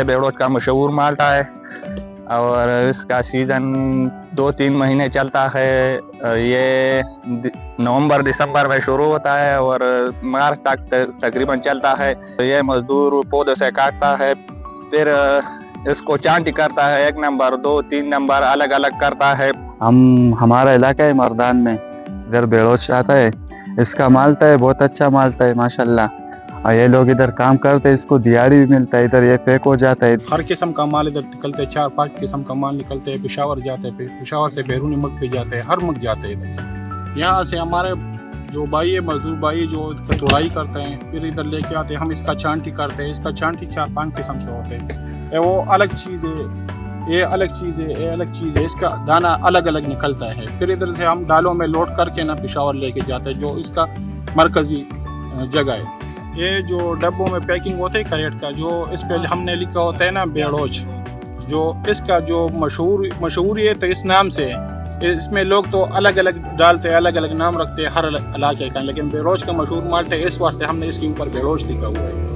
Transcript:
ये बेड़ोच का मशहूर माल्टा है और इसका सीज़न 2-3 महीने चलता है। ये नवंबर दिसंबर में शुरू होता है और मार्च तक तकरीबन चलता है। ये मजदूर पौधे से काटता है, फिर इसको चांटी करता है, 1 नंबर 2-3 नंबर अलग अलग करता है। हमारा इलाका है मर्दान में, इधर बेड़ोच आता है। इसका माल्टा है, बहुत अच्छा माल्टा है माशाल्लाह। और ये लोग इधर काम करते हैं, इसको दिहाड़ी भी मिलता है, इधर ये पैक हो जाता है। हर किस्म का माल इधर निकलते हैं, 4-5 किस्म का माल निकलते हैं। पेशावर जाते हैं, पेशावर से बैरूनी मुल्क पे जाते हैं, हर मुल्क जाते हैं इधर से। यहाँ से हमारे जो भाई है, मजदूर भाई जो तुड़ाई करते हैं, फिर इधर लेके आते हैं, हम इसका चांटी करते हैं। इसका चांटी 4-5 किस्म से होते हैं। वो अलग चीज़ है, ये अलग चीज़ है, ये अलग चीज़ है। इसका दाना अलग अलग निकलता है, फिर इधर से हम डालों में लोड करके ना पेशावर लेके जाते हैं, जो इसका मरकज़ी जगह है। ये जो डब्बों में पैकिंग होता है करेट का, जो इस पे हमने लिखा होता है ना बेड़ोच, जो इसका जो मशहूर है तो इस नाम से है। इसमें लोग तो अलग अलग डालते हैं, अलग अलग नाम रखते हैं हर इलाके का, लेकिन बेड़ोच का मशहूर माल्टा है, इस वास्ते हमने इसके ऊपर बेड़ोच लिखा हुआ है।